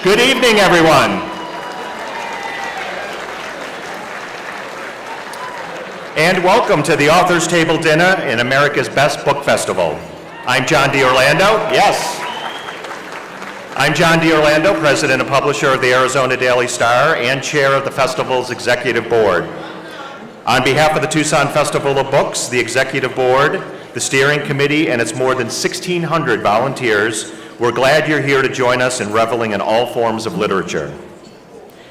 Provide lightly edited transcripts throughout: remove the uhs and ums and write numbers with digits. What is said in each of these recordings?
Good evening, everyone. And welcome to the Authors Table Dinner in America's Best Book Festival. I'm John DiOrlando. Yes. I'm John DiOrlando, President and Publisher of the Arizona Daily Star and Chair of the festival's Executive Board. On behalf of the Tucson Festival of Books, the Executive Board, the Steering Committee, and its more than 1,600 volunteers, we're glad you're here to join us in reveling in all forms of literature.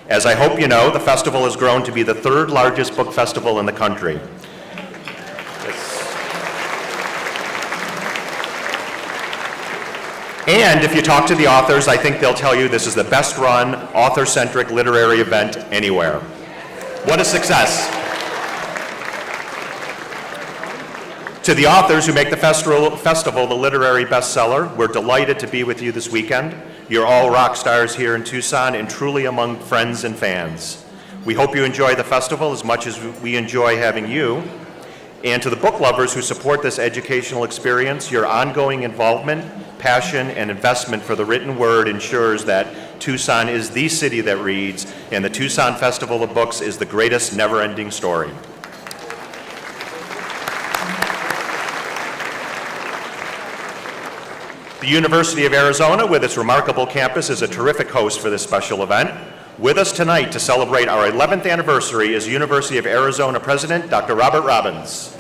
As I hope you know, the festival has grown to be the third largest book festival in the country. And if you talk to the authors, I think they'll tell you this is the best run, author-centric literary event anywhere. What a success. To the authors who make the festival the literary bestseller, we're delighted to be with you this weekend. You're all rock stars here in Tucson and truly among friends and fans. We hope you enjoy the festival as much as we enjoy having you. And to the book lovers who support this educational experience, your ongoing involvement, passion, and investment for the written word ensures that Tucson is the city that reads, and the Tucson Festival of Books is the greatest never-ending story. The University of Arizona, with its remarkable campus, is a terrific host for this special event. With us tonight to celebrate our 11th anniversary is University of Arizona President Dr. Robert Robbins.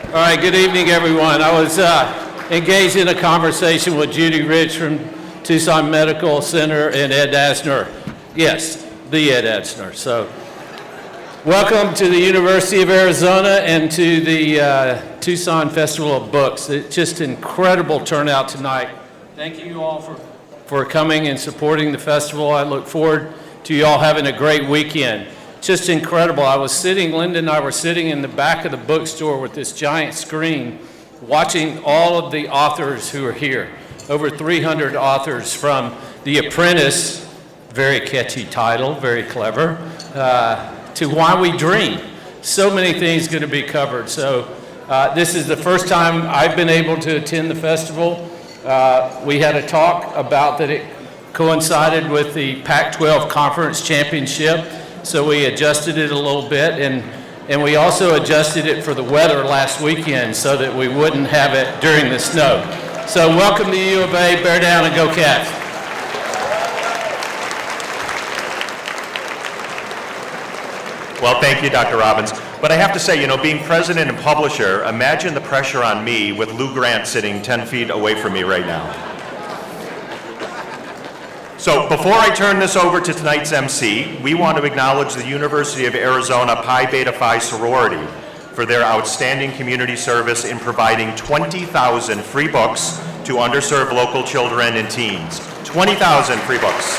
All right, good evening, everyone. I was engaged in a conversation with Judy Rich from Tucson Medical Center and Ed Asner. Yes, the Ed Asner. So, welcome to the University of Arizona and to the Tucson Festival of Books. It's just incredible turnout tonight. Thank you all for coming and supporting the festival. I look forward to you all having a great weekend. Just incredible. Linda and I were sitting in the back of the bookstore with this giant screen watching all of the authors who are here. Over 300 authors, from The Apprentice, very catchy title, very clever, to Why We Dream. So many things going to be covered. So this is the first time I've been able to attend the festival. We had a talk about that it coincided with the Pac-12 Conference Championship, so we adjusted it a little bit, and we also adjusted it for the weather last weekend so that we wouldn't have it during the snow. So welcome to U of A, bear down and go Cats. Well, thank you, Dr. Robbins. But I have to say, being president and publisher, imagine the pressure on me with Lou Grant sitting 10 feet away from me right now. So before I turn this over to tonight's MC, we want to acknowledge the University of Arizona Pi Beta Phi sorority for their outstanding community service in providing 20,000 free books to underserved local children and teens. 20,000 free books.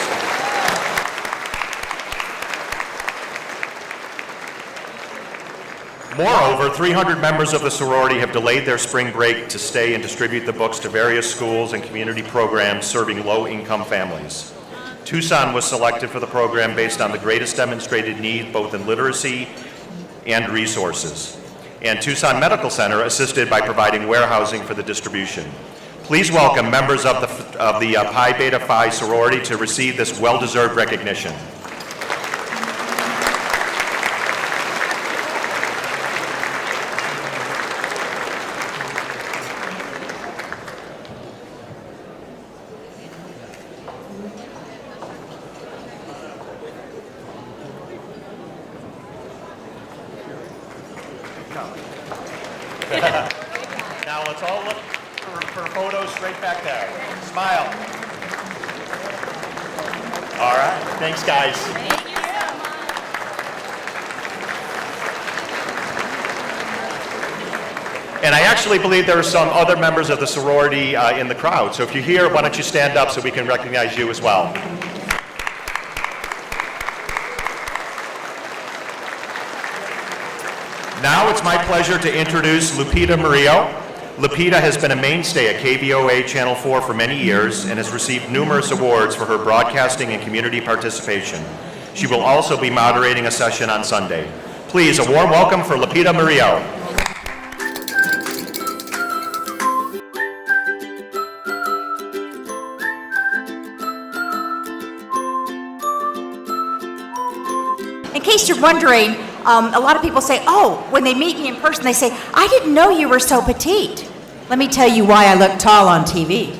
Moreover, 300 members of the sorority have delayed their spring break to stay and distribute the books to various schools and community programs serving low-income families. Tucson was selected for the program based on the greatest demonstrated need both in literacy and resources. And Tucson Medical Center assisted by providing warehousing for the distribution. Please welcome members of the Pi Beta Phi sorority to receive this well-deserved recognition. Now let's all look for photos straight back there. Smile. All right, thanks guys. Thank you so much. And I actually believe there are some other members of the sorority in the crowd. So if you're here, why don't you stand up so we can recognize you as well. Now it's my pleasure to introduce Lupita Murillo. Lupita has been a mainstay at KVOA Channel 4 for many years and has received numerous awards for her broadcasting and community participation. She will also be moderating a session on Sunday. Please, a warm welcome for Lupita Murillo. In case you're wondering, a lot of people say, oh, when they meet me in person, they say, I didn't know you were so petite. Let me tell you why I look tall on TV.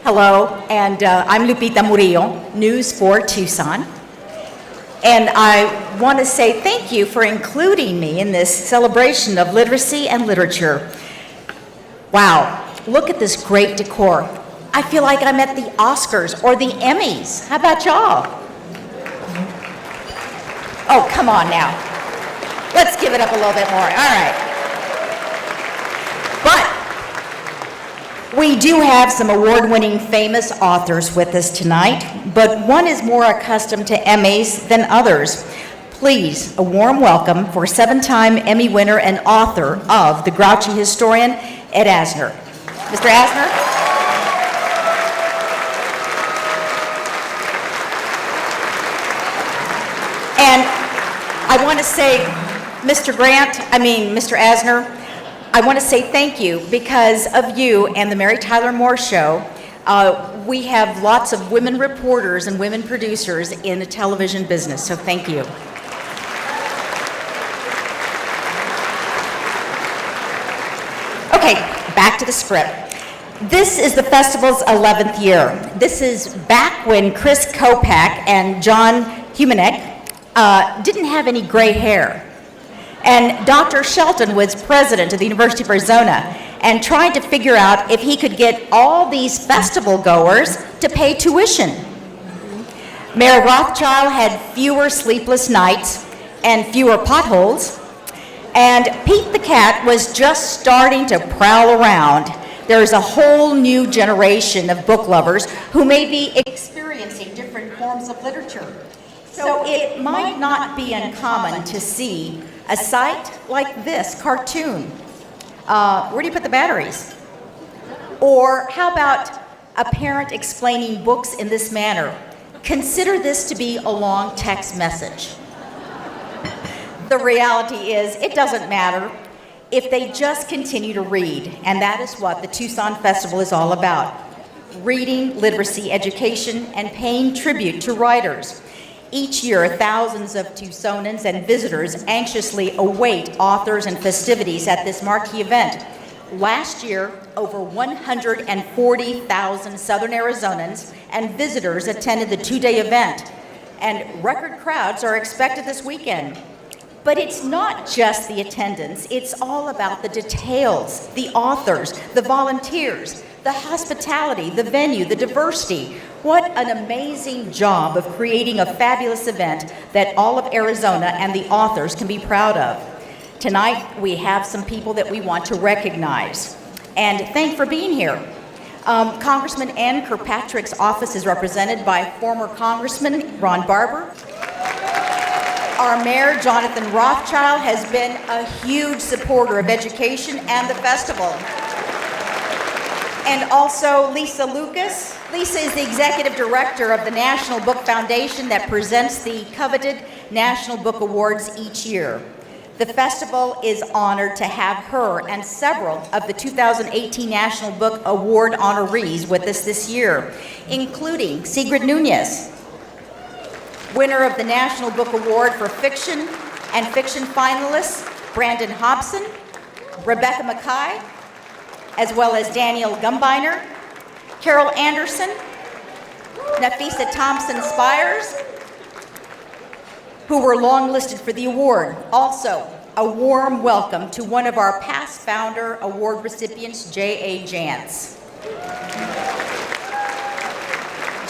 Hello, and I'm Lupita Murillo, News for Tucson. And I want to say thank you for including me in this celebration of literacy and literature. Wow, look at this great decor. I feel like I'm at the Oscars or the Emmys. How about y'all? Oh, come on now. Let's give it up a little bit more. All right. But we do have some award-winning famous authors with us tonight, but one is more accustomed to Emmys than others. Please, a warm welcome for 7-time Emmy winner and author of The Grouchy Historian, Ed Asner. Mr. Asner? And I want to say, Mr. Asner, I want to say thank you. Because of you and the Mary Tyler Moore Show, we have lots of women reporters and women producers in the television business, so thank you. Okay, back to the script. This is the festival's 11th year. This is back when Chris Kopak and John Humanek didn't have any gray hair. And Dr. Shelton was president of the University of Arizona and tried to figure out if he could get all these festival goers to pay tuition. Mayor Rothschild had fewer sleepless nights and fewer potholes, and Pete the Cat was just starting to prowl around. There's a whole new generation of book lovers who may be experiencing different forms of literature. So it might not be uncommon to see a site like this cartoon. Where do you put the batteries? Or how about a parent explaining books in this manner? Consider this to be a long text message. The reality is, it doesn't matter if they just continue to read, and that is what the Tucson Festival is all about. Reading, literacy, education, and paying tribute to writers. Each year, thousands of Tucsonans and visitors anxiously await authors and festivities at this marquee event. Last year, over 140,000 Southern Arizonans and visitors attended the two-day event, and record crowds are expected this weekend. But it's not just the attendance, it's all about the details, the authors, the volunteers, the hospitality, the venue, the diversity. What an amazing job of creating a fabulous event that all of Arizona and the authors can be proud of. Tonight, we have some people that we want to recognize and thank for being here. Congressman Ann Kirkpatrick's office is represented by former Congressman Ron Barber. Our mayor, Jonathan Rothschild, has been a huge supporter of education and the festival. And also Lisa Lucas. Lisa is the executive director of the National Book Foundation that presents the coveted National Book Awards each year. The festival is honored to have her and several of the 2018 National Book Award honorees with us this year, including Sigrid Nunez, winner of the National Book Award for Fiction, and fiction finalists Brandon Hobson, Rebecca Mackay, as well as Daniel Gumbiner, Carol Anderson, Nafisa Thompson Spires, who were long listed for the award. Also, a warm welcome to one of our past founder award recipients, J.A. Jantz.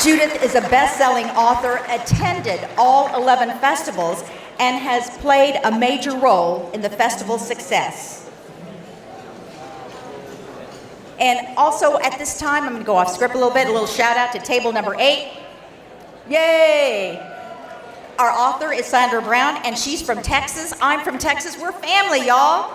Judith is a best-selling author, attended all 11 festivals, and has played a major role in the festival's success. And also at this time, I'm going to go off script a little bit, a little shout out to table number 8. Yay! Our author is Sandra Brown, and she's from Texas. I'm from Texas. We're family, y'all.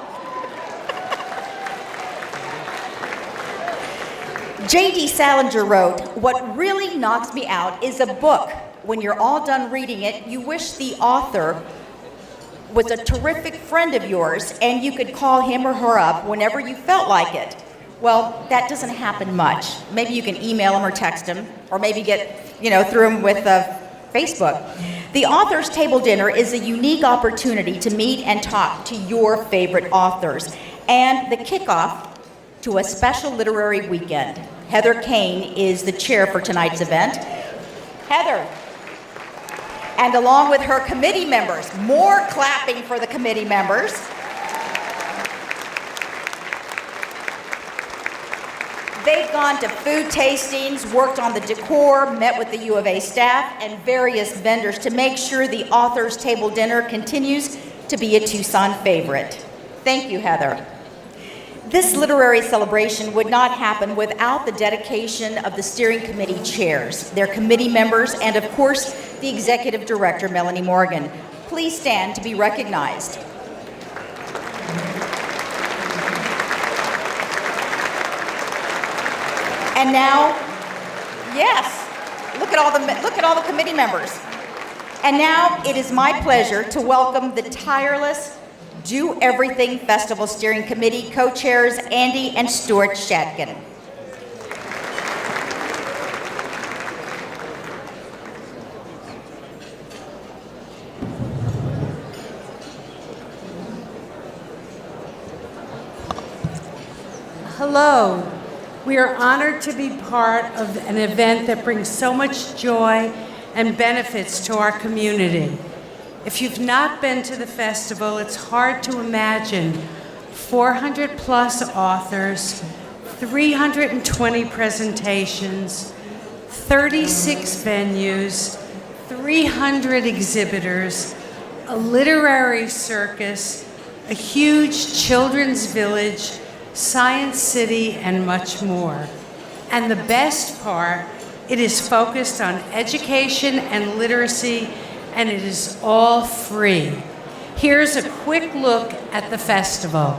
J.D. Salinger wrote, "What really knocks me out is a book. When you're all done reading it, you wish the author was a terrific friend of yours and you could call him or her up whenever you felt like it." Well, that doesn't happen much. Maybe you can email him or text him, or maybe get, through him with Facebook. The Authors Table Dinner is a unique opportunity to meet and talk to your favorite authors, and the kickoff to a special literary weekend. Heather Kane is the chair for tonight's event. Heather, and along with her committee members, more clapping for the committee members. They've gone to food tastings, worked on the decor, met with the U of A staff and various vendors to make sure the Authors Table Dinner continues to be a Tucson favorite. Thank you, Heather. This literary celebration would not happen without the dedication of the steering committee chairs, their committee members, and of course, the executive director, Melanie Morgan. Please stand to be recognized. And now, yes, look at all the committee members. And now it is my pleasure to welcome the tireless Do Everything Festival Steering Committee co-chairs Andy and Stuart Shatkin. Hello. We are honored to be part of an event that brings so much joy and benefits to our community. If you've not been to the festival, it's hard to imagine 400 plus authors, 320 presentations, 36 venues, 300 exhibitors, a literary circus, a huge children's village, Science City, and much more. And the best part, it is focused on education and literacy, and it is all free. Here's a quick look at the festival.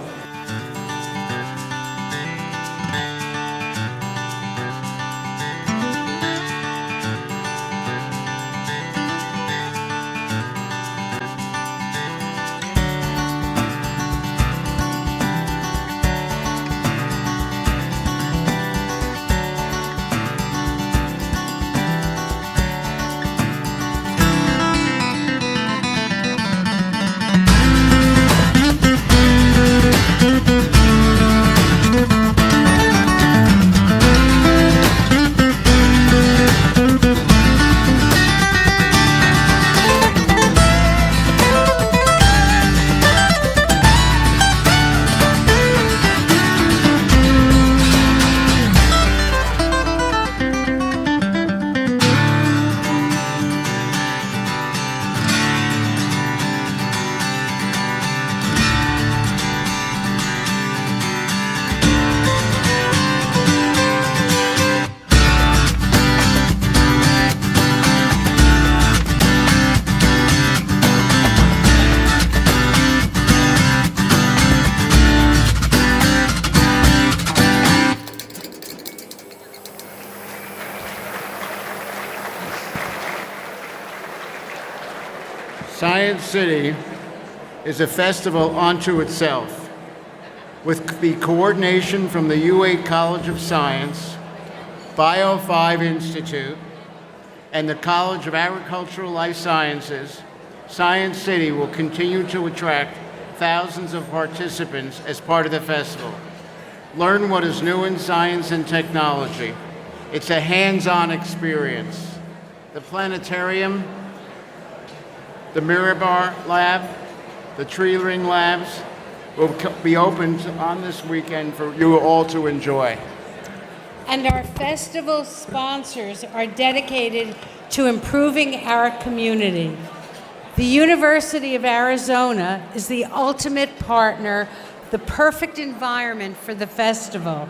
Science City is a festival unto itself. With the coordination from the UA College of Science, Bio5 Institute, and the College of Agricultural Life Sciences, Science City will continue to attract thousands of participants as part of the festival. Learn what is new in science and technology. It's a hands-on experience. The planetarium, the Mirabar Lab, the Tree Ring Labs will be opened on this weekend for you all to enjoy. And our festival sponsors are dedicated to improving our community. The University of Arizona is the ultimate partner, the perfect environment for the festival.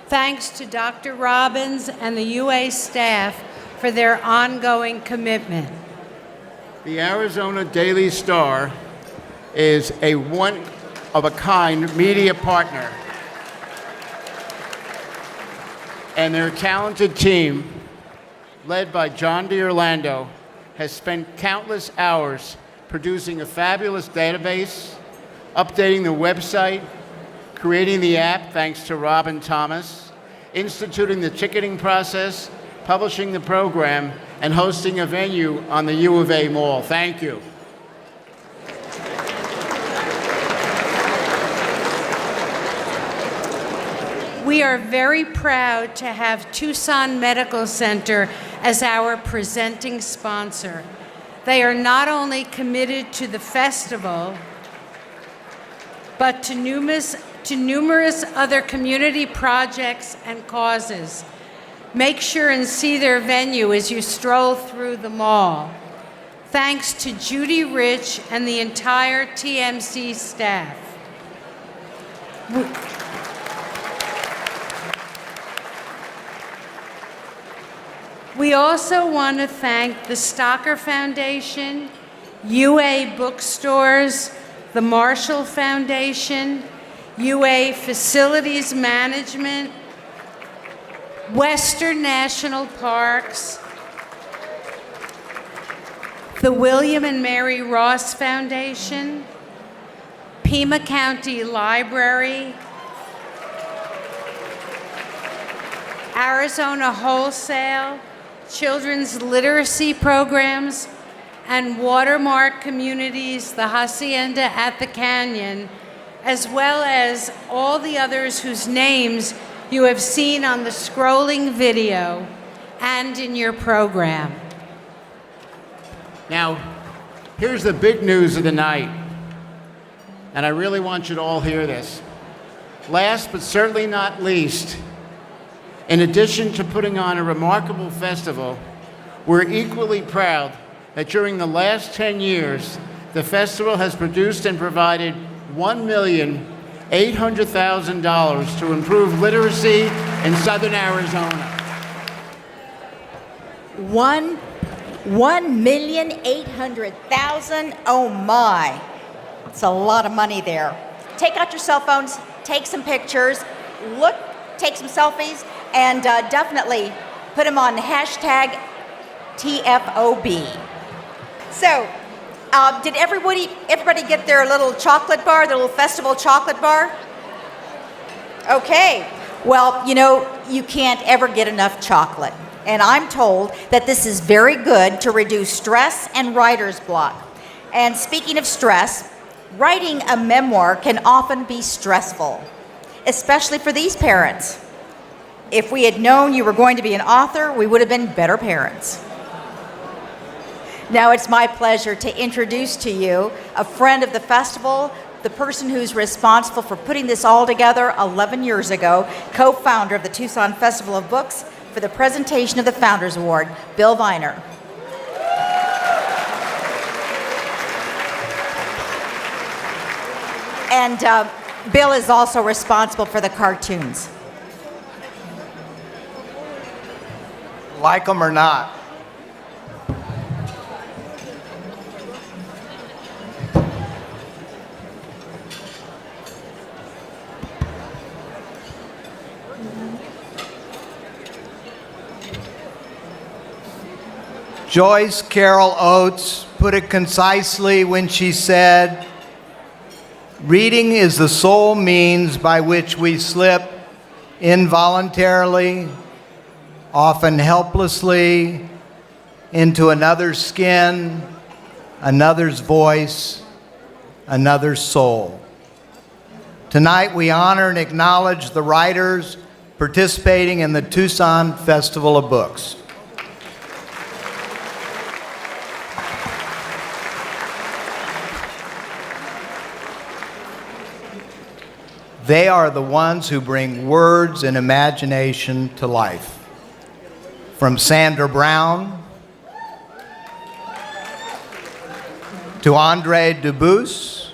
Thanks to Dr. Robbins and the UA staff for their ongoing commitment. The Arizona Daily Star is a one-of-a-kind media partner. and their talented team, led by John D. Orlando, has spent countless hours producing a fabulous database, updating the website, creating the app thanks to Robin Thomas, instituting the ticketing process, publishing the program, and hosting a venue on the U of A Mall. Thank you. We are very proud to have Tucson Medical Center as our presenting sponsor. They are not only committed to the festival, but to numerous other community projects and causes. Make sure and see their venue as you stroll through the mall. Thanks to Judy Rich and the entire TMC staff. We also want to thank the Stocker Foundation, UA Bookstores, the Marshall Foundation, UA Facilities Management, Western National Parks, the William and Mary Ross Foundation, Pima County Library, Arizona Wholesale, Children's Literacy Programs, and Watermark Communities, the Hacienda at the Canyon, as well as all the others whose names you have seen on the scrolling video and in your program. Now, here's the big news of the night, and I really want you to all hear this. Last but certainly not least, in addition to putting on a remarkable festival, we're equally proud that during the last 10 years, the festival has produced and provided $1,800,000 to improve literacy in southern Arizona. 1,800,000. Oh my. It's a lot of money there. Take out your cell phones, take some pictures, look, take some selfies, and definitely put them on hashtag TFOB. So, did everybody get their little chocolate bar, their little festival chocolate bar? Okay. Well, you know, you can't ever get enough chocolate. And I'm told that this is very good to reduce stress and writer's block. And speaking of stress, writing a memoir can often be stressful, especially for these parents. If we had known you were going to be an author, we would have been better parents. Now it's my pleasure to introduce to you a friend of the festival, the person who's responsible for putting this all together 11 years ago, co-founder of the Tucson Festival of Books, for the presentation of the Founders Award, Bill Viner. And Bill is also responsible for the cartoons. Like them or not. Joyce Carol Oates put it concisely when she said, "Reading is the sole means by which we slip involuntarily, often helplessly, into another's skin, another's voice, another's soul." Tonight we honor and acknowledge the writers participating in the Tucson Festival of Books. They are the ones who bring words and imagination to life. From Sandra Brown to Andre Dubus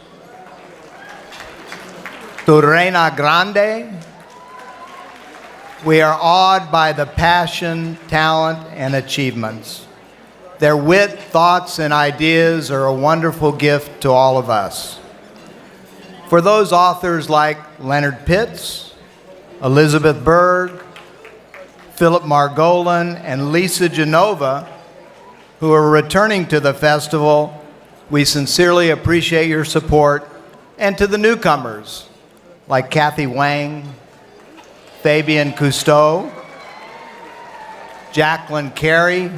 to Reina Grande, we are awed by the passion, talent, and achievements. Their wit, thoughts, and ideas are a wonderful gift to all of us. For those authors like Leonard Pitts, Elizabeth Berg, Philip Margolin, and Lisa Genova, who are returning to the festival, we sincerely appreciate your support. And to the newcomers, like Kathy Wang, Fabian Cousteau, Jacqueline Carey,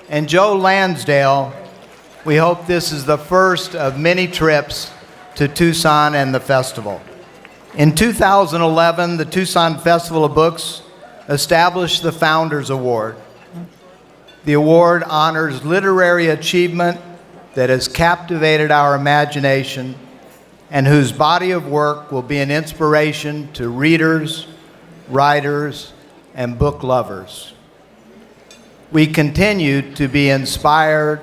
and Joe Lansdale, we hope this is the first of many trips to Tucson and the festival. In 2011, the Tucson Festival of Books established the Founders Award. The award honors literary achievement that has captivated our imagination and whose body of work will be an inspiration to readers, writers, and book lovers. We continue to be inspired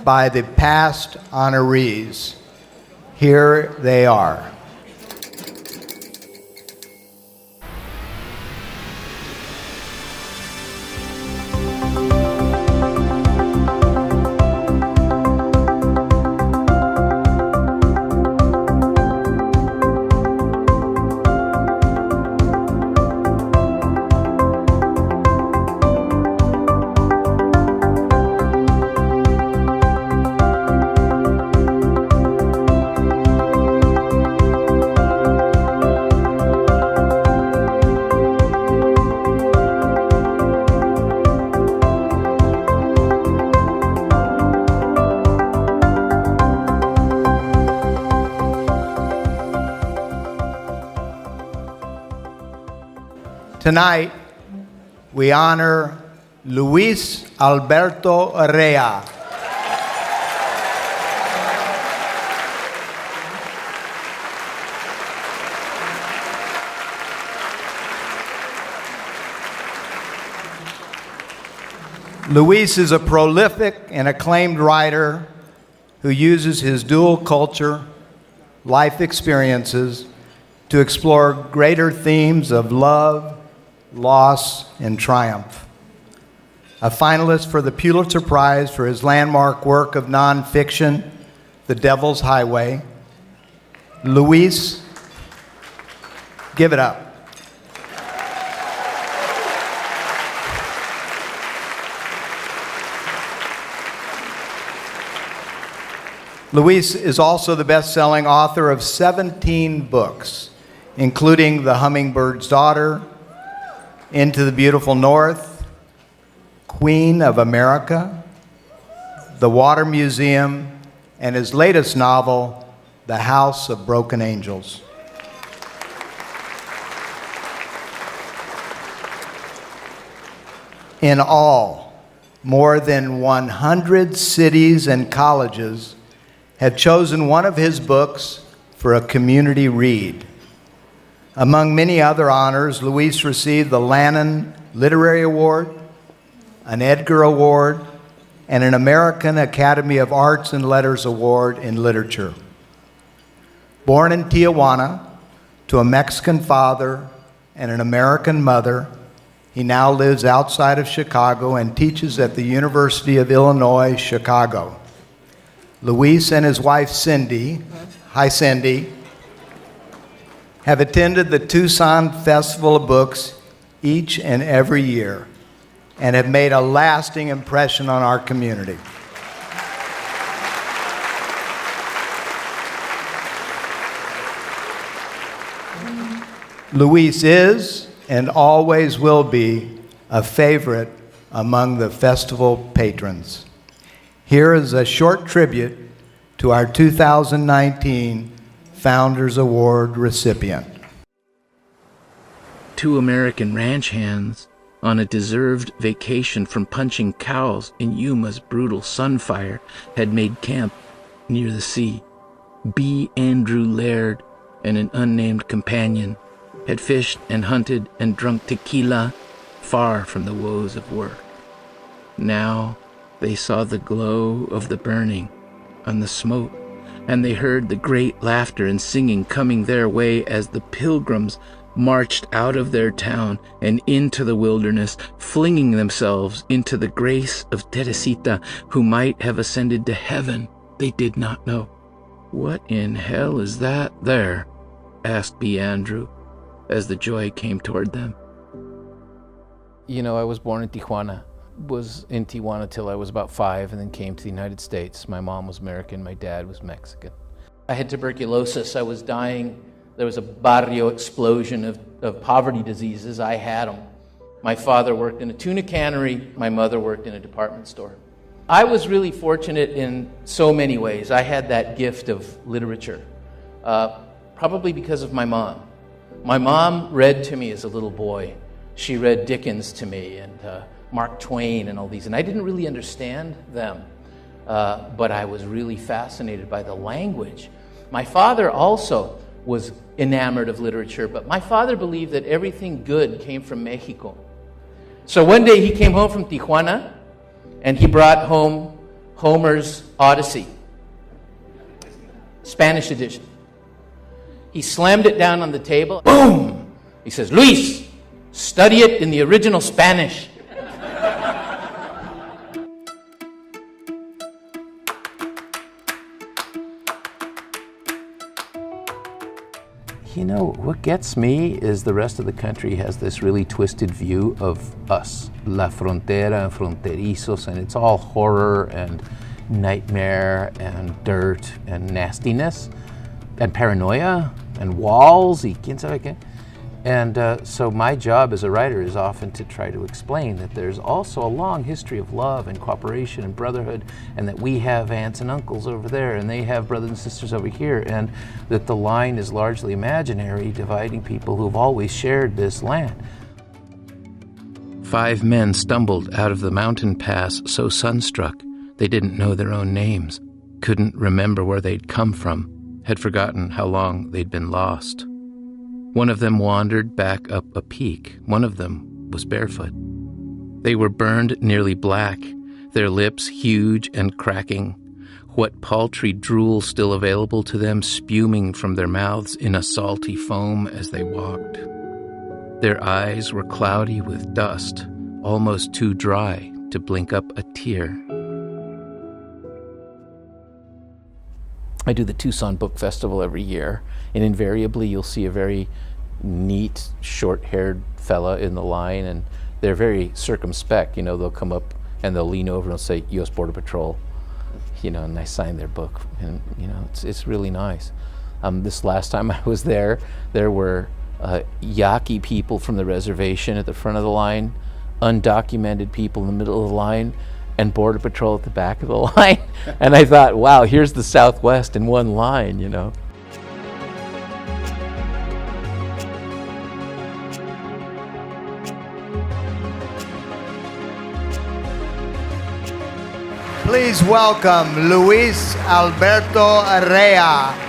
by the past honorees. Here they are. Tonight, we honor Luis Alberto Rea. Luis is a prolific and acclaimed writer who uses his dual culture life experiences to explore greater themes of love, loss, and triumph. A finalist for the Pulitzer Prize for his landmark work of nonfiction, The Devil's Highway, Luis, give it up. Luis is also the best-selling author of 17 books, including The Hummingbird's Daughter, Into the Beautiful North, Queen of America, The Water Museum, and his latest novel, The House of Broken Angels. In all, more than 100 cities and colleges have chosen one of his books for a community read. Among many other honors, Luis received the Lannan Literary Award, an Edgar Award, and an American Academy of Arts and Letters Award in Literature. Born in Tijuana to a Mexican father and an American mother, he now lives outside of Chicago and teaches at the University of Illinois, Chicago. Luis and his wife, Cindy, hi Cindy, have attended the Tucson Festival of Books each and every year and have made a lasting impression on our community. Luis is and always will be a favorite among the festival patrons. Here is a short tribute to our 2019 Founders Award recipient. Two American ranch hands on a deserved vacation from punching cows in Yuma's brutal sunfire had made camp near the sea. B. Andrew Laird and an unnamed companion had fished and hunted and drunk tequila far from the woes of work. Now they saw the glow of the burning on the smoke, and they heard the great laughter and singing coming their way as the pilgrims marched out of their town and into the wilderness, flinging themselves into the grace of Teresita, who might have ascended to heaven. They did not know. "What in hell is that there?" asked B. Andrew, as the joy came toward them. You know, I was born in Tijuana. Was in Tijuana till I was about 5 and then came to the United States. My mom was American, my dad was Mexican. I had tuberculosis. I was dying. There was a barrio explosion of poverty diseases. I had them. My father worked in a tuna cannery. My mother worked in a department store. I was really fortunate in so many ways. I had that gift of literature, probably because of my mom. My mom read to me as a little boy. She read Dickens to me and Mark Twain and all these, and I didn't really understand them, but I was really fascinated by the language. My father also was enamored of literature, but my father believed that everything good came from Mexico. So one day he came home from Tijuana, and he brought home Homer's Odyssey, Spanish edition. He slammed it down on the table. Boom! He says, "Luis, study it in the original Spanish." You know, what gets me is the rest of the country has this really twisted view of us, La Frontera and fronterizos, and it's all horror and nightmare and dirt and nastiness and paranoia and walls y quién sabe qué. And so my job as a writer is often to try to explain that there's also a long history of love and cooperation and brotherhood, and that we have aunts and uncles over there and they have brothers and sisters over here, and that the line is largely imaginary, dividing people who've always shared this land. 5 men stumbled out of the mountain pass so sunstruck they didn't know their own names, couldn't remember where they'd come from, had forgotten how long they'd been lost. One of them wandered back up a peak. One of them was barefoot. They were burned nearly black, their lips huge and cracking, what paltry drool still available to them spuming from their mouths in a salty foam as they walked. Their eyes were cloudy with dust, almost too dry to blink up a tear. I do the Tucson Book Festival every year, and invariably you'll see a very neat, short-haired fella in the line, and they're very circumspect. You know, they'll come up and they'll lean over and they'll say, U.S. Border Patrol, you know, and I sign their book, and, you know, it's really nice. This last time I was there were Yaqui people from the reservation at the front of the line, undocumented people in the middle of the line, and Border Patrol at the back of the line. And I thought, wow, here's the Southwest in one line, you know. Please welcome Luis Alberto Arrea.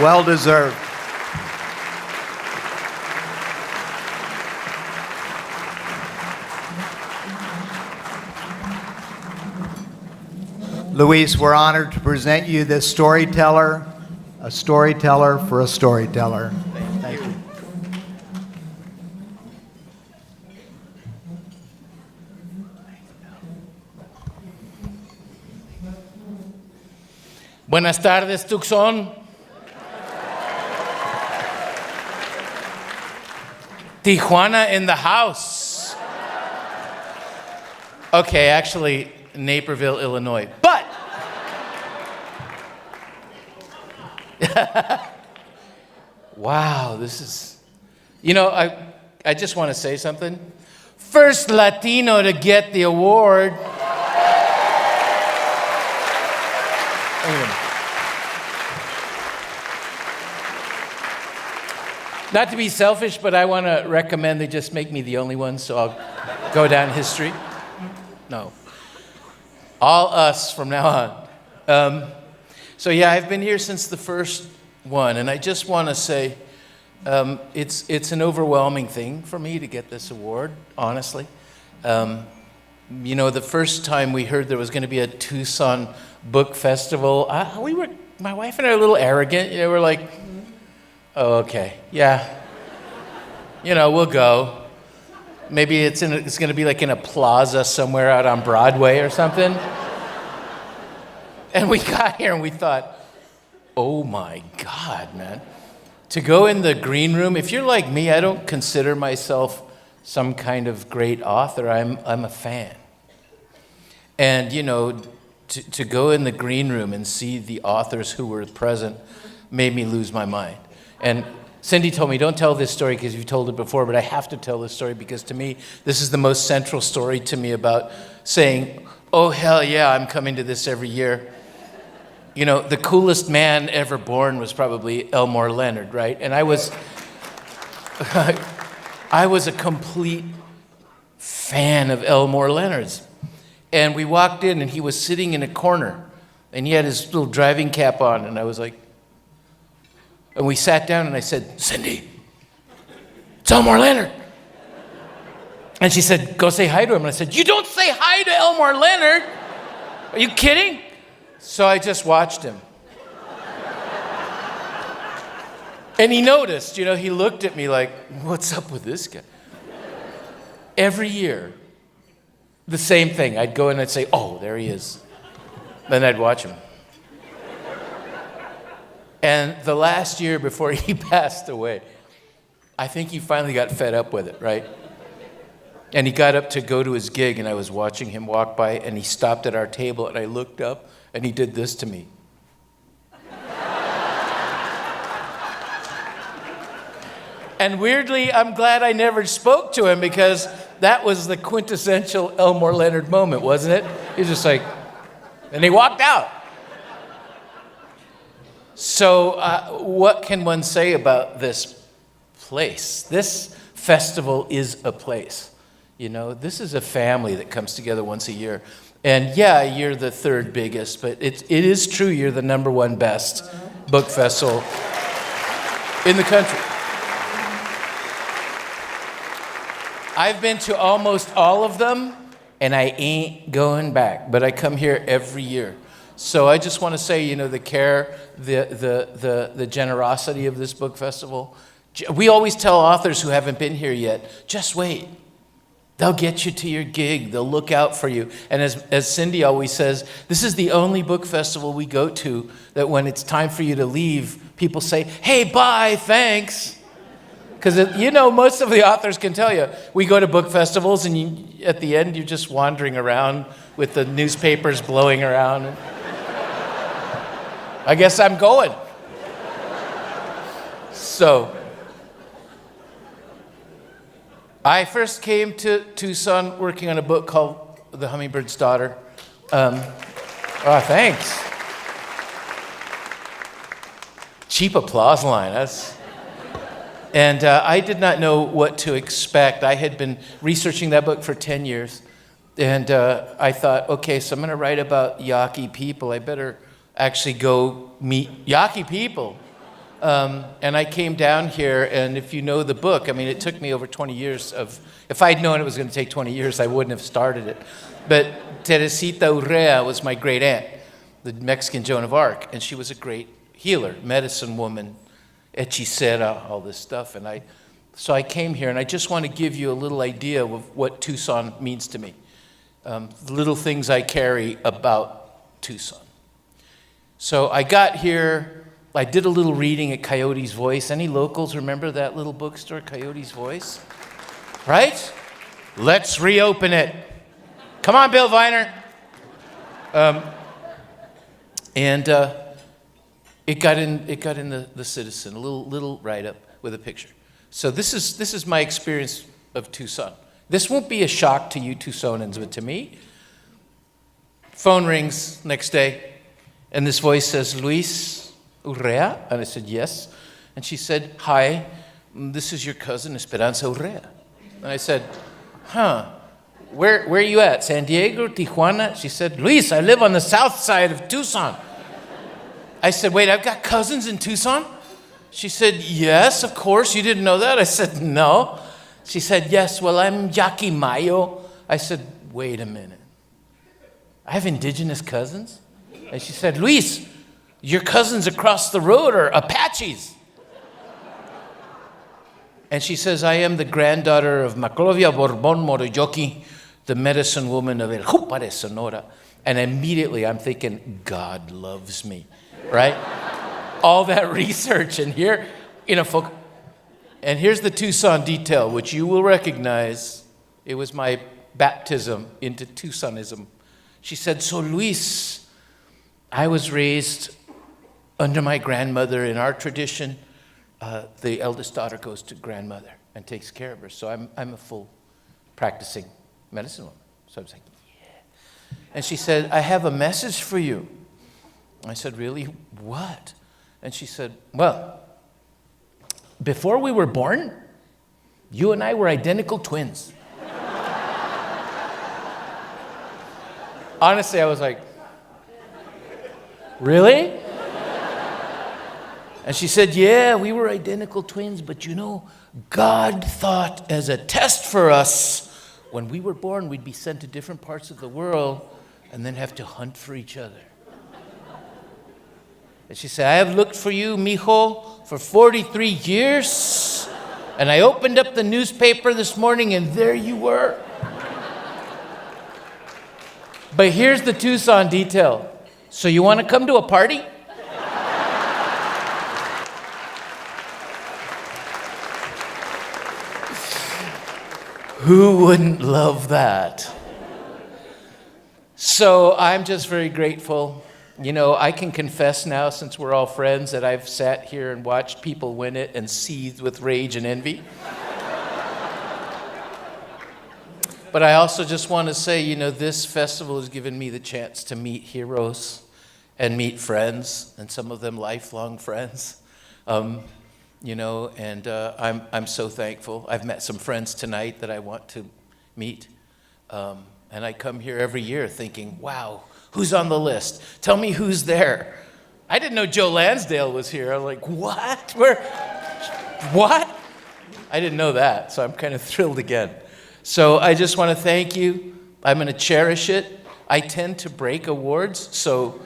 Well deserved. Luis, we're honored to present you this storyteller, a storyteller for a storyteller. Thank you. Buenas tardes, Tucson. Tijuana in the house. Okay, actually, Naperville, Illinois. But wow, this is, you know, I just want to say something. First Latino to get the award. Not to be selfish, but I want to recommend they just make me the only one, so I'll go down history. No. All us from now on. So yeah, I've been here since the first one, and I just want to say it's an overwhelming thing for me to get this award, honestly. You know, the first time we heard there was going to be a Tucson Book Festival, my wife and I were a little arrogant. You know, we're like, oh, okay, yeah. We'll go. Maybe it's going to be like in a plaza somewhere out on Broadway or something. And we got here and we thought, oh my God, man. To go in the green room, if you're like me, I don't consider myself some kind of great author. I'm a fan. And, to go in the green room and see the authors who were present made me lose my mind. And Cindy told me, don't tell this story because you've told it before, but I have to tell this story because to me, this is the most central story to me about saying, oh, hell yeah, I'm coming to this every year. The coolest man ever born was probably Elmore Leonard, right? And I was a complete fan of Elmore Leonard's. And we walked in, and he was sitting in a corner, and he had his little driving cap on, and I was like, and we sat down, and I said, Cindy, it's Elmore Leonard. And she said, go say hi to him. And I said, you don't say hi to Elmore Leonard. Are you kidding? So I just watched him. And he noticed, he looked at me like, what's up with this guy? Every year, the same thing. I'd go in and I'd say, oh, there he is. Then I'd watch him. And the last year before he passed away, I think he finally got fed up with it, right? And he got up to go to his gig, and I was watching him walk by, and he stopped at our table, and I looked up, and he did this to me. And weirdly, I'm glad I never spoke to him because that was the quintessential Elmore Leonard moment, wasn't it? He was just like, and he walked out. So what can one say about this place? This festival is a place. This is a family that comes together once a year. And yeah, you're the third biggest, but it is true you're the number one best book festival in the country. I've been to almost all of them, and I ain't going back, but I come here every year. So I just want to say, the care, the generosity of this book festival. We always tell authors who haven't been here yet, just wait. They'll get you to your gig. They'll look out for you. And as Cindy always says, this is the only book festival we go to that when it's time for you to leave, people say, hey, bye, thanks. Because, most of the authors can tell you, we go to book festivals and at the end, you're just wandering around with the newspapers blowing around. I guess I'm going. So, I first came to Tucson working on a book called The Hummingbird's Daughter. Thanks. Cheap applause line. And I did not know what to expect. I had been researching that book for 10 years. And I thought, okay, so I'm going to write about Yaqui people. I better actually go meet Yaqui people. And I came down here, and if you know the book, it took me over 20 years if I'd known it was going to take 20 years, I wouldn't have started it. But Teresita Urrea was my great aunt, the Mexican Joan of Arc, and she was a great healer, medicine woman, hechicera, all this stuff. And so I came here, and I just want to give you a little idea of what Tucson means to me, the little things I carry about Tucson. So I got here, I did a little reading at Coyote's Voice. Any locals remember that little bookstore, Coyote's Voice? Right? Let's reopen it. Come on, Bill Viner. It got in the Citizen, a little write-up with a picture. So this is my experience of Tucson. This won't be a shock to you Tucsonans, but to me, phone rings next day, and this voice says, Luis Urrea? And I said, yes. And she said, hi, this is your cousin, Esperanza Urrea. And I said, where are you at, San Diego, Tijuana? She said, Luis, I live on the south side of Tucson. I said, wait, I've got cousins in Tucson? She said, yes, of course. You didn't know that? I said, no. She said, yes, well, I'm Yaqui Mayo. I said, wait a minute. I have indigenous cousins? And she said, Luis, your cousins across the road are Apaches. And she says, I am the granddaughter of Maclovia Borbon Moroyoki, the medicine woman of El Jupare, Sonora. And immediately I'm thinking, God loves me, right? All that research, and here, and here's the Tucson detail, which you will recognize. It was my baptism into Tucsonism. She said, so Luis, I was raised under my grandmother. In our tradition, the eldest daughter goes to grandmother and takes care of her. So I'm a full practicing medicine woman. So I was like, yeah. And she said, I have a message for you. I said, really? What? And she said, well, before we were born, you and I were identical twins. Honestly, I was like, really? And she said, yeah, we were identical twins, but God thought as a test for us, when we were born, we'd be sent to different parts of the world and then have to hunt for each other. And she said, I have looked for you, mijo, for 43 years. And I opened up the newspaper this morning and there you were. But here's the Tucson detail. So you want to come to a party? Who wouldn't love that? So I'm just very grateful. I can confess now, since we're all friends, that I've sat here and watched people win it and seethed with rage and envy. But I also just want to say, this festival has given me the chance to meet heroes and meet friends, and some of them lifelong friends. And I'm so thankful. I've met some friends tonight that I want to meet. And I come here every year thinking, wow, who's on the list? Tell me who's there. I didn't know Joe Lansdale was here. I'm like, what? What? I didn't know that, so I'm kind of thrilled again. So I just want to thank you. I'm going to cherish it. I tend to break awards, so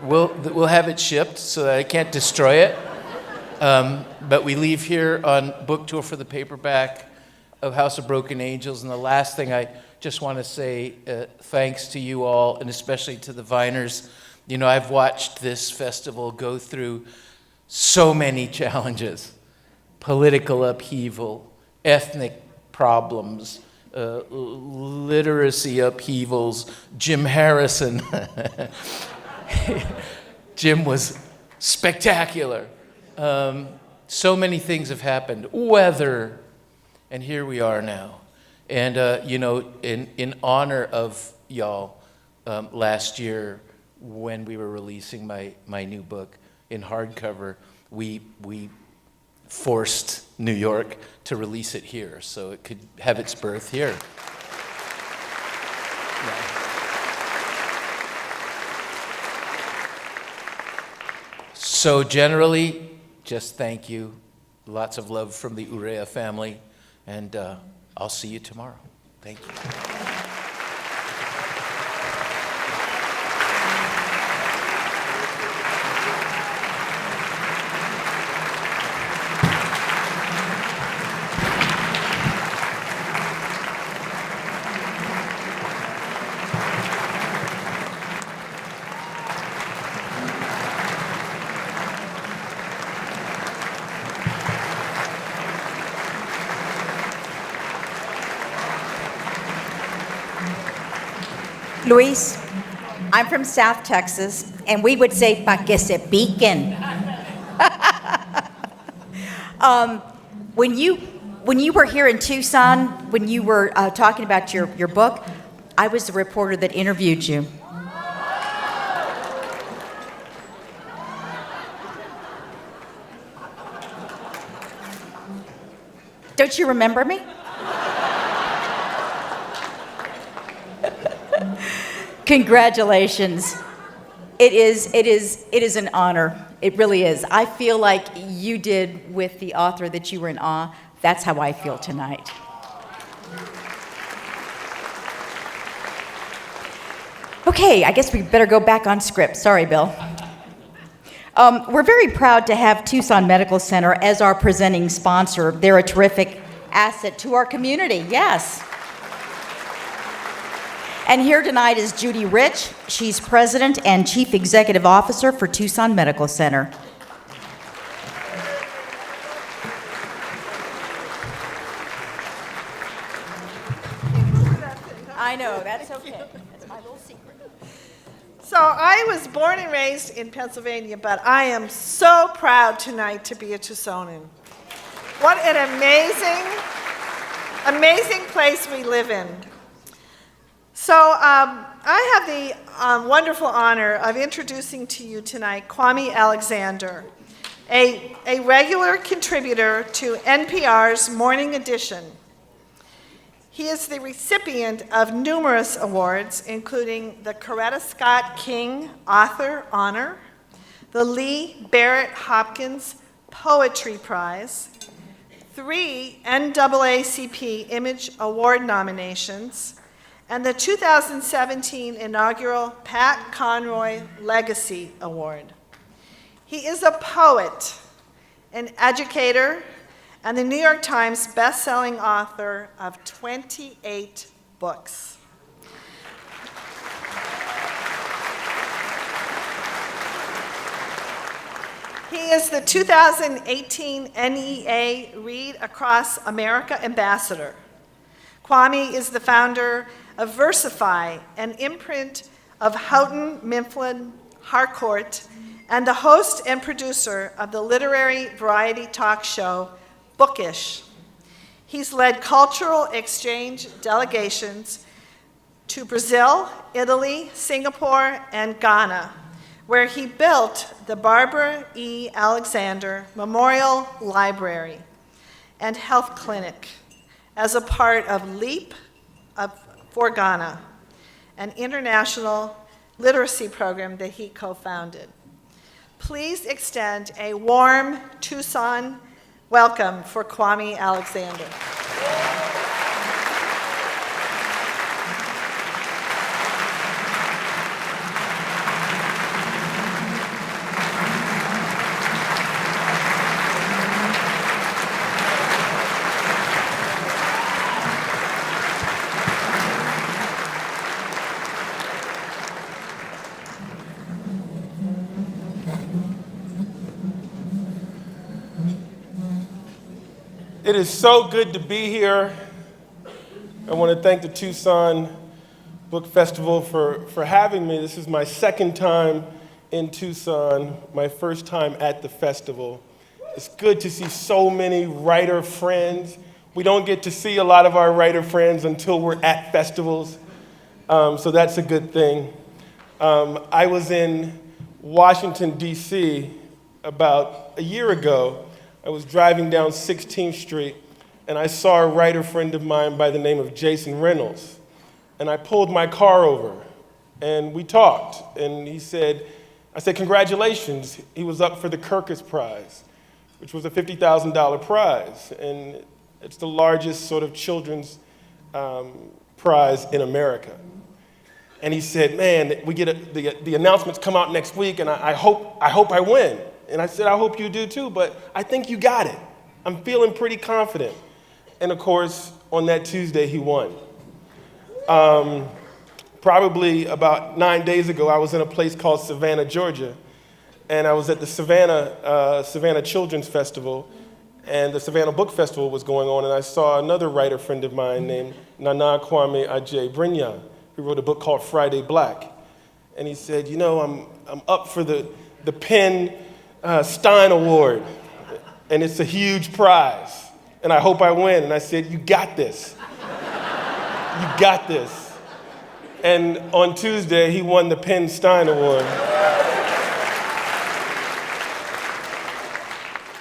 we'll have it shipped so that I can't destroy it. But we leave here on book tour for the paperback of House of Broken Angels. And the last thing I just want to say, thanks to you all, and especially to the Viners. I've watched this festival go through so many challenges. Political upheaval, ethnic problems, literacy upheavals, Jim Harrison. Jim was spectacular. So many things have happened. Weather, and here we are now. And, in honor of y'all, last year when we were releasing my new book in hardcover, we forced New York to release it here so it could have its birth here. Yeah. So generally, just thank you. Lots of love from the Urea family, and I'll see you tomorrow. Thank you. Luis, I'm from South Texas, and we would say, pa que se piquen. When you were here in Tucson, when you were talking about your book, I was the reporter that interviewed you. Don't you remember me? Congratulations. It is an honor. It really is. I feel like you did with the author that you were in awe. That's how I feel tonight. Okay, I guess we better go back on script. Sorry, Bill. We're very proud to have Tucson Medical Center as our presenting sponsor. They're a terrific asset to our community, yes. And here tonight is Judy Rich. She's President and Chief Executive Officer for Tucson Medical Center. I know, that's okay. That's my little secret. So I was born and raised in Pennsylvania, but I am so proud tonight to be a Tucsonan. What an amazing place we live in. So I have the wonderful honor of introducing to you tonight Kwame Alexander, a regular contributor to NPR's Morning Edition. He is the recipient of numerous awards, including the Coretta Scott King Author Honor, the Lee Barrett Hopkins Poetry Prize, 3 NAACP Image Award nominations, and the 2017 inaugural Pat Conroy Legacy Award. He is a poet, an educator, and the New York Times best-selling author of 28 books. He is the 2018 NEA Read Across America Ambassador. Kwame is the founder of Versify, an imprint of Houghton Mifflin Harcourt, and the host and producer of the literary variety talk show Bookish. He's led cultural exchange delegations to Brazil, Italy, Singapore, and Ghana, where he built the Barbara E. Alexander Memorial Library and Health Clinic as a part of LEAP for Ghana, an international literacy program that he co-founded. Please extend a warm Tucson welcome for Kwame Alexander. It is so good to be here. I want to thank the Tucson Book Festival for having me. This is my second time in Tucson, my first time at the festival. It's good to see so many writer friends. We don't get to see a lot of our writer friends until we're at festivals, so that's a good thing. I was in Washington, D.C. about a year ago. I was driving down 16th Street, and I saw a writer friend of mine by the name of Jason Reynolds. And I pulled my car over, and we talked. And I said, congratulations. He was up for the Kirkus Prize, which was a $50,000 prize. And it's the largest sort of children's prize in America. And he said, man, we get the announcements come out next week, and I hope I win. And I said, I hope you do too, but I think you got it. I'm feeling pretty confident. And of course, on that Tuesday, he won. Probably about 9 days ago, I was in a place called Savannah, Georgia, and I was at the Savannah Children's Festival, and the Savannah Book Festival was going on, and I saw another writer friend of mine named Nana Kwame Ajay Brinya, who wrote a book called Friday Black. And he said, you know, I'm up for the Penn Stein Award, and it's a huge prize, and I hope I win. And I said, you got this. You got this. And on Tuesday, he won the Penn Stein Award.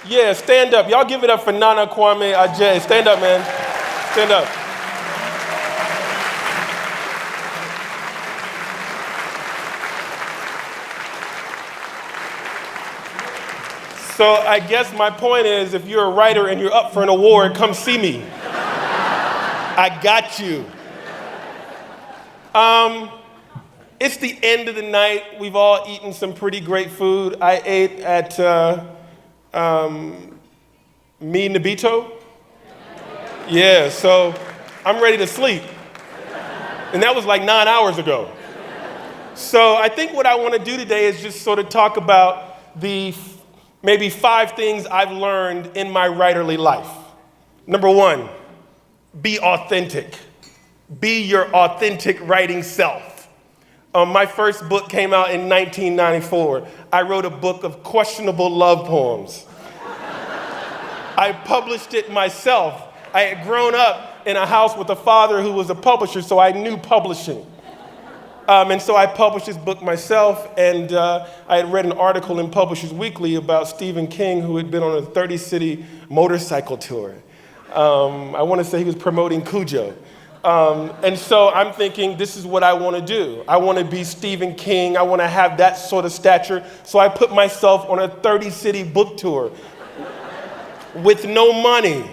Yeah, stand up. Y'all give it up for Nana Kwame Ajay. Stand up, man. Stand up. So I guess my point is, if you're a writer and you're up for an award, come see me. I got you. It's the end of the night. We've all eaten some pretty great food. I ate at Mi Nabito. Yeah, so I'm ready to sleep. And that was like 9 hours ago. So I think what I want to do today is just sort of talk about the maybe 5 things I've learned in my writerly life. Number 1, be authentic. Be your authentic writing self. My first book came out in 1994. I wrote a book of questionable love poems. I published it myself. I had grown up in a house with a father who was a publisher, so I knew publishing. And so I published this book myself, and I had read an article in Publishers Weekly about Stephen King, who had been on a 30-city motorcycle tour. I want to say he was promoting Cujo. And so I'm thinking, this is what I want to do. I want to be Stephen King. I want to have that sort of stature. So I put myself on a 30-city book tour with no money.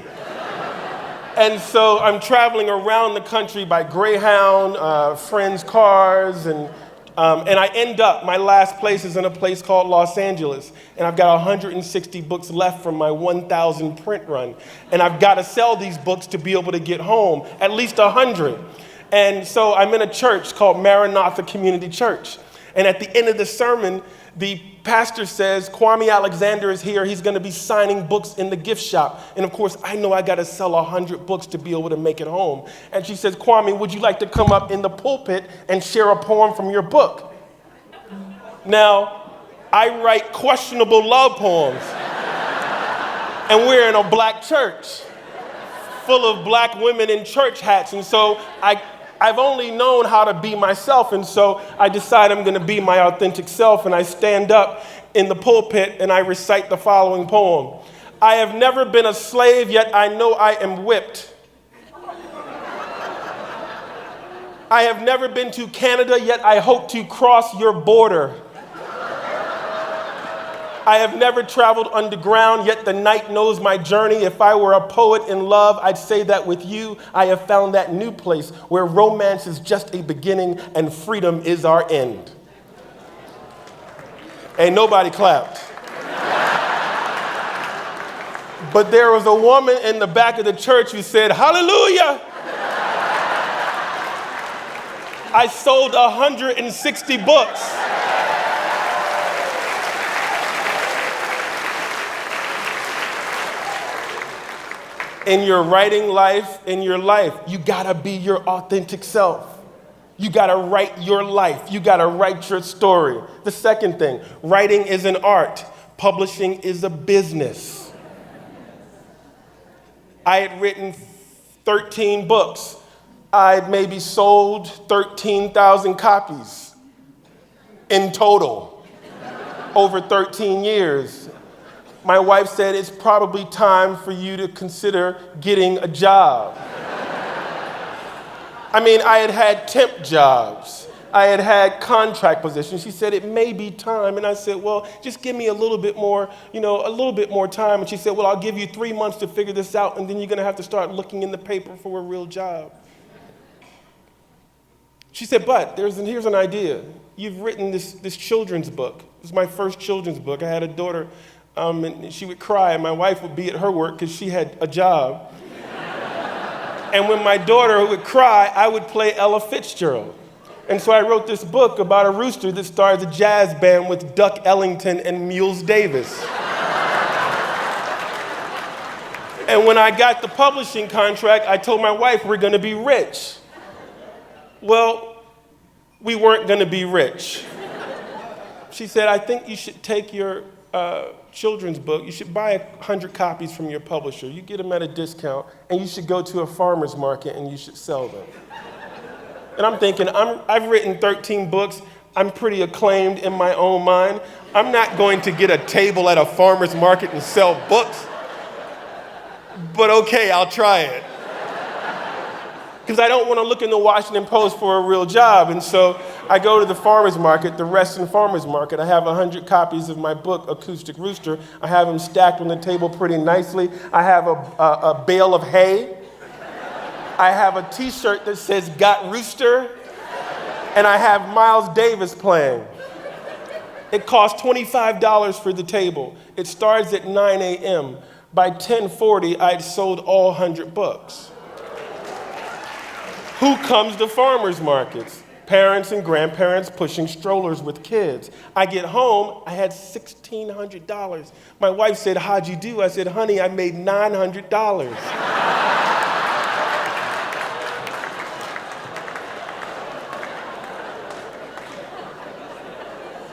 And so I'm traveling around the country by Greyhound, friends' cars, and I end up, my last place is in a place called Los Angeles, and I've got 160 books left from my 1,000 print run, and I've got to sell these books to be able to get home, at least 100. And so I'm in a church called Maranatha Community Church, and at the end of the sermon, the pastor says, Kwame Alexander is here. He's going to be signing books in the gift shop. And of course, I know I got to sell 100 books to be able to make it home. And she says, Kwame, would you like to come up in the pulpit and share a poem from your book? Now, I write questionable love poems. And we're in a black church full of black women in church hats. And so I've only known how to be myself, and so I decide I'm going to be my authentic self, and I stand up in the pulpit and I recite the following poem. I have never been a slave, yet I know I am whipped. I have never been to Canada, yet I hope to cross your border. I have never traveled underground, yet the night knows my journey. If I were a poet in love, I'd say that with you, I have found that new place where romance is just a beginning and freedom is our end. And nobody clapped. But there was a woman in the back of the church who said, hallelujah. I sold 160 books. In your writing life, in your life, you gotta be your authentic self. You gotta write your life. You gotta write your story. The second thing, writing is an art. Publishing is a business. I had written 13 books. I had maybe sold 13,000 copies in total over 13 years. My wife said, it's probably time for you to consider getting a job. I mean, I had had temp jobs. I had had contract positions. She said, it may be time. And I said, well, just give me a little bit more, a little bit more time. And she said, well, I'll give you 3 months to figure this out, and then you're gonna have to start looking in the paper for a real job. She said, but here's an idea. You've written this children's book. This is my first children's book. I had a daughter, and she would cry, and my wife would be at her work because she had a job. And when my daughter would cry, I would play Ella Fitzgerald. And so I wrote this book about a rooster that stars a jazz band with Duck Ellington and Mules Davis. And when I got the publishing contract, I told my wife we're going to be rich. Well, we weren't going to be rich. She said, I think you should take your children's book, you should buy 100 copies from your publisher. You get them at a discount, and you should go to a farmer's market and you should sell them. And I'm thinking, I've written 13 books. I'm pretty acclaimed in my own mind. I'm not going to get a table at a farmer's market and sell books. But okay, I'll try it. Because I don't want to look in the Washington Post for a real job. And so I go to the farmer's market, the Reston Farmer's Market. I have 100 copies of my book, Acoustic Rooster. I have them stacked on the table pretty nicely. I have a bale of hay. I have a t-shirt that says, Got Rooster. and I have Miles Davis playing. It costs $25 for the table. It starts at 9 a.m. By 10:40, I'd sold all 100 books. Who comes to farmers markets? Parents and grandparents pushing strollers with kids. I get home, I had $1,600. My wife said, "How'd you do?" I said, "Honey, I made $900.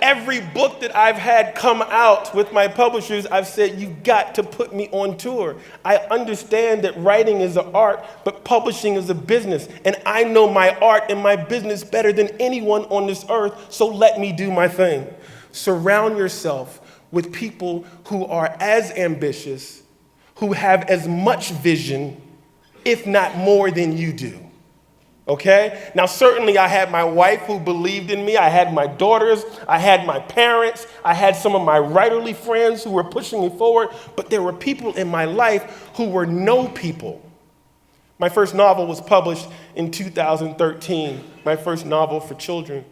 Every book that I've had come out with my publishers, I've said, "You've got to put me on tour." I understand that writing is an art, but publishing is a business. And I know my art and my business better than anyone on this earth, so let me do my thing. Surround yourself with people who are as ambitious, who have as much vision, if not more than you do. Okay? Now, certainly I had my wife who believed in me. I had my daughters. I had my parents. I had some of my writerly friends who were pushing me forward. But there were people in my life who were no people. My first novel was published in 2013, my first novel for children.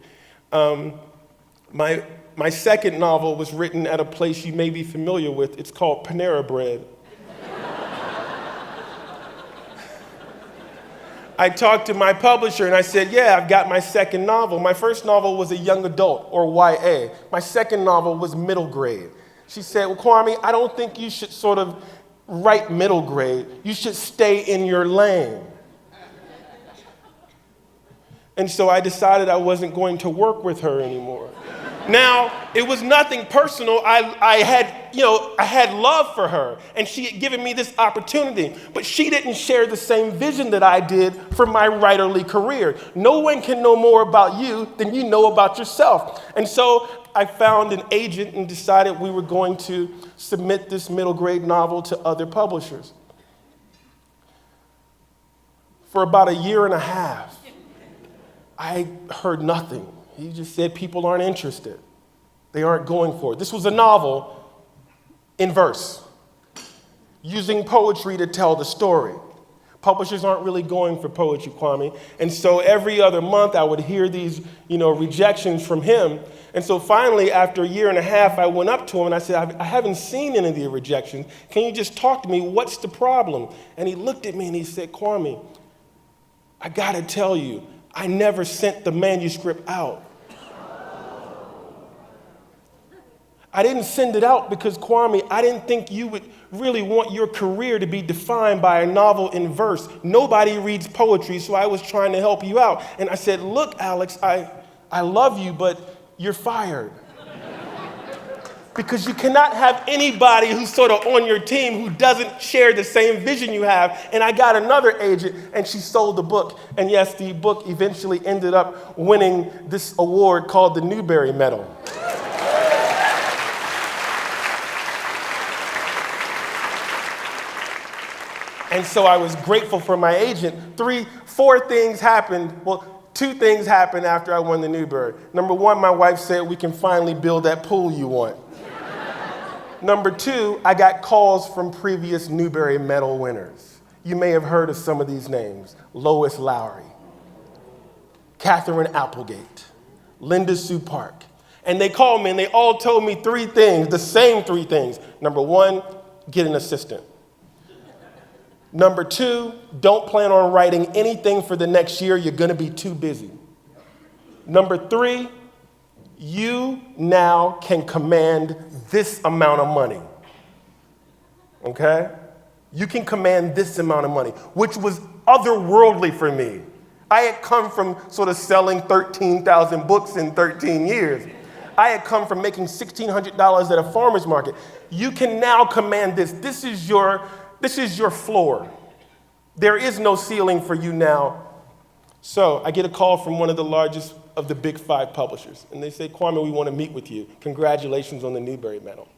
My second novel was written at a place you may be familiar with. It's called Panera Bread. I talked to my publisher and I said, "Yeah, I've got my second novel." My first novel was a young adult, or YA. My second novel was middle grade. She said, "Well, Kwame, I don't think you should sort of write middle grade. You should stay in your lane." And so I decided I wasn't going to work with her anymore. Now, it was nothing personal. I had love for her, and she had given me this opportunity, but she didn't share the same vision that I did for my writerly career. No one can know more about you than you know about yourself. And so I found an agent and decided we were going to submit this middle grade novel to other publishers. For about a year and a half, I heard nothing. He just said people aren't interested. They aren't going for it. This was a novel in verse, using poetry to tell the story. Publishers aren't really going for poetry, Kwame. And so every other month I would hear these, rejections from him. And so finally, after a year and a half, I went up to him and I said, I haven't seen any of the rejections. Can you just talk to me? What's the problem? And he looked at me and he said, "Kwame, I gotta tell you, I never sent the manuscript out. I didn't send it out because, Kwame, I didn't think you would really want your career to be defined by a novel in verse. Nobody reads poetry, so I was trying to help you out." And I said, "Look, Alex, I love you, but you're fired." Because you cannot have anybody who's sort of on your team who doesn't share the same vision you have. And I got another agent, and she sold the book. And yes, the book eventually ended up winning this award called the Newbery Medal. And so I was grateful for my agent. 4 things happened. Well, 2 things happened after I won the Newbery. Number 1, my wife said, "We can finally build that pool you want." Number 2, I got calls from previous Newbery Medal winners. You may have heard of some of these names: Lois Lowry, Catherine Applegate, Linda Sue Park. And they called me and they all told me 3 things, the same 3 things. Number 1, get an assistant. Number 2, don't plan on writing anything for the next year. You're going to be too busy. Number 3, you now can command this amount of money. Okay? You can command this amount of money, which was otherworldly for me. I had come from sort of selling 13,000 books in 13 years. I had come from making $1,600 at a farmer's market. You can now command this. This is your floor. There is no ceiling for you now. So I get a call from one of the largest of the big 5 publishers. And they say, "Kwame, we want to meet with you. Congratulations on the Newbery Medal."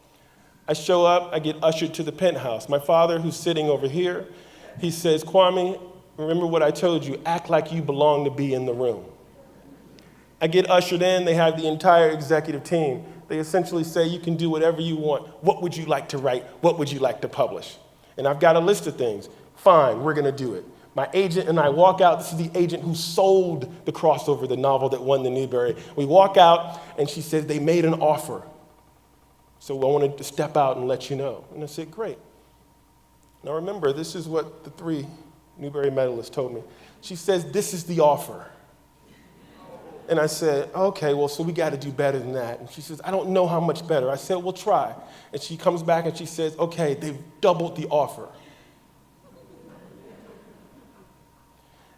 I show up, I get ushered to the penthouse. My father, who's sitting over here, he says, "Kwame, remember what I told you, act like you belong to be in the room." I get ushered in, they have the entire executive team. They essentially say, "You can do whatever you want. What would you like to write? What would you like to publish?" And I've got a list of things. Fine, we're going to do it. My agent and I walk out. This is the agent who sold the crossover, the novel that won the Newbery. We walk out, and she says, they made an offer. So I wanted to step out and let you know. And I said, great. Now remember, this is what the 3 Newbery medalists told me. She says, this is the offer. And I said, okay, well, so we got to do better than that. And she says, I don't know how much better. I said, we'll try. And she comes back and she says, okay, they've doubled the offer.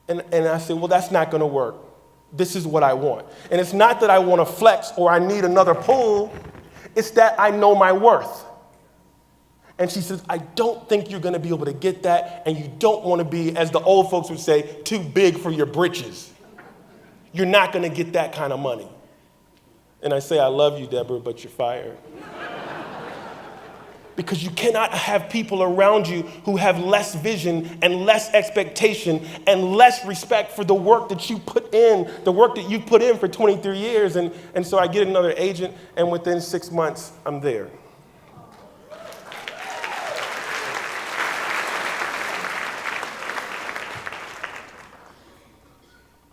And I said, well, that's not going to work. This is what I want. And it's not that I want to flex or I need another pull. It's that I know my worth. And she says, I don't think you're going to be able to get that, and you don't want to be, as the old folks would say, too big for your britches. You're not going to get that kind of money. And I say, I love you, Deborah, but you're fired. Because you cannot have people around you who have less vision and less expectation and less respect for the work that you put in, the work that you put in for 23 years. And so I get another agent, and within 6 months, I'm there.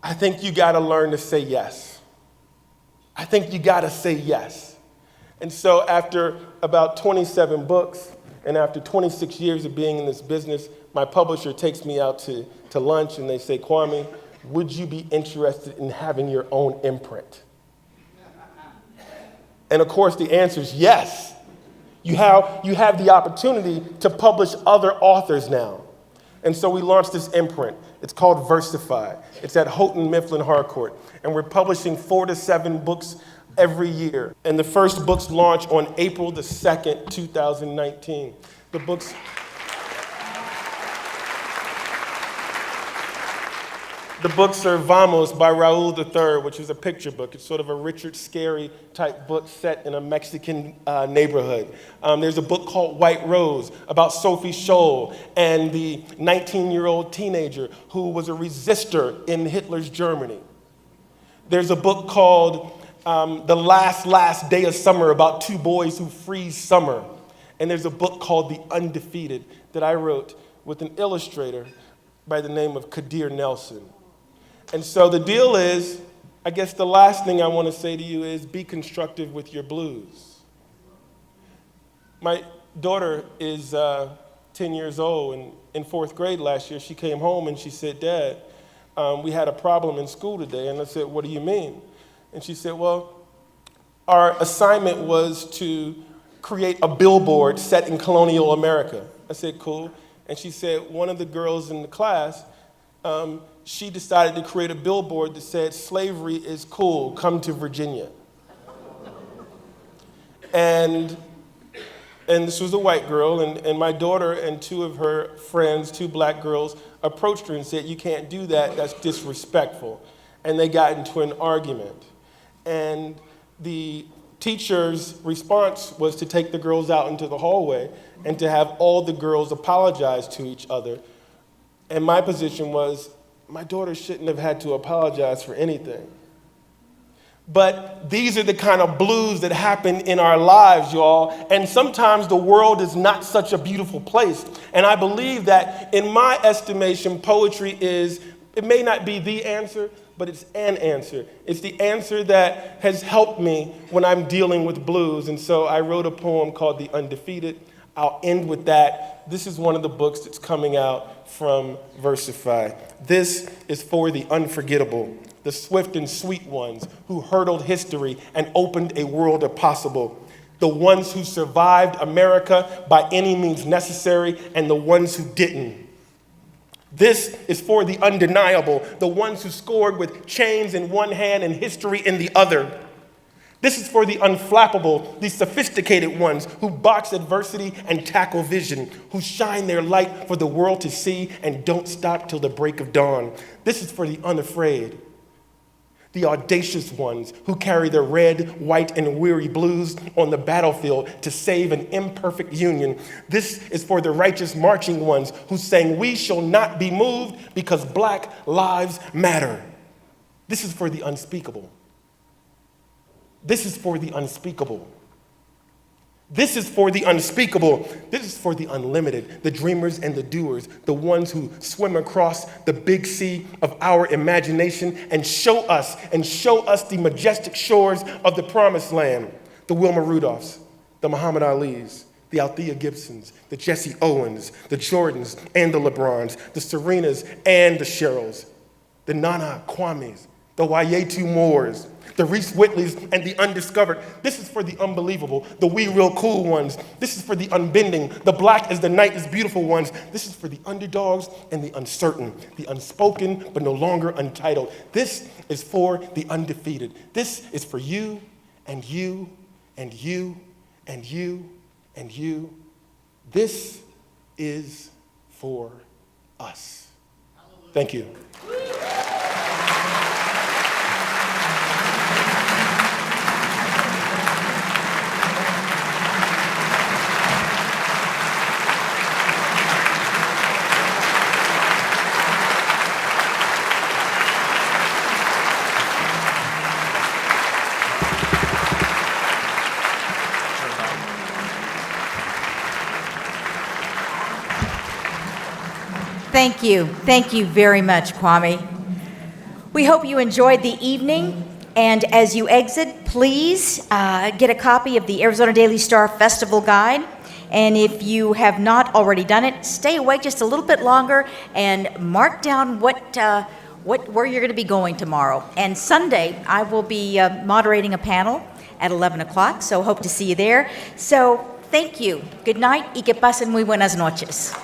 I think you got to learn to say yes. I think you got to say yes. And so after about 27 books and after 26 years of being in this business, my publisher takes me out to lunch and they say, Kwame, would you be interested in having your own imprint? And of course the answer is yes. You have the opportunity to publish other authors now. And so we launched this imprint. It's called Versify. It's at Houghton Mifflin Harcourt. And we're publishing 4 to 7 books every year. And the first books launch on April the 2nd, 2019. The books are Vamos by Raul III, which is a picture book. It's sort of a Richard Scarry type book set in a Mexican neighborhood. There's a book called White Rose about Sophie Scholl and the 19-year-old teenager who was a resistor in Hitler's Germany. There's a book called The Last Day of Summer about 2 boys who freeze summer. And there's a book called The Undefeated that I wrote with an illustrator by the name of Kadir Nelson. And so the deal is, I guess the last thing I want to say to you is be constructive with your blues. My daughter is 10 years old, and in 4th grade last year, she came home and she said, Dad, we had a problem in school today. And I said, what do you mean? And she said, well, our assignment was to create a billboard set in colonial America. I said, cool. And she said, one of the girls in the class, she decided to create a billboard that said, slavery is cool, come to Virginia. And this was a white girl, and my daughter and 2 of her friends, 2 black girls, approached her and said, you can't do that, that's disrespectful. And they got into an argument. And the teacher's response was to take the girls out into the hallway and to have all the girls apologize to each other. And my position was, my daughter shouldn't have had to apologize for anything. But these are the kind of blues that happen in our lives, y'all. And sometimes the world is not such a beautiful place. And I believe that, in my estimation, poetry is, it may not be the answer, but it's an answer. It's the answer that has helped me when I'm dealing with blues. And so I wrote a poem called The Undefeated. I'll end with that. This is one of the books that's coming out from Versify. This is for the unforgettable, the swift and sweet ones who hurdled history and opened a world of possible, the ones who survived America by any means necessary and the ones who didn't. This is for the undeniable, the ones who scored with chains in one hand and history in the other. This is for the unflappable, the sophisticated ones who box adversity and tackle vision, who shine their light for the world to see and don't stop till the break of dawn. This is for the unafraid, the audacious ones who carry the red, white, and weary blues on the battlefield to save an imperfect union. This is for the righteous marching ones who sang, we shall not be moved because Black lives matter. This is for the unspeakable. This is for the unspeakable. This is for the unspeakable. This is for the unlimited, the dreamers and the doers, the ones who swim across the big sea of our imagination and show us the majestic shores of the promised land. The Wilma Rudolphs, the Muhammad Alis, the Althea Gibsons, the Jesse Owens, the Jordans and the LeBrons, the Serenas and the Cheryls, the Nana Kwames, the Wayetu Moores, the Reese Whitleys and the undiscovered. This is for the unbelievable, the we real cool ones. This is for the unbending, the black as the night is beautiful ones. This is for the underdogs and the uncertain, the unspoken but no longer untitled. This is for the undefeated. This is for you and you and you and you and you. This is for us. Thank you. Thank you. Thank you very much, Kwame. We hope you enjoyed the evening, and as you exit, please get a copy of the Arizona Daily Star Festival Guide. And if you have not already done it, stay awake just a little bit longer and mark down where you're going to be going tomorrow. And Sunday, I will be moderating a panel at 11 o'clock, so hope to see you there. So thank you. Good night y que pasen muy buenas noches.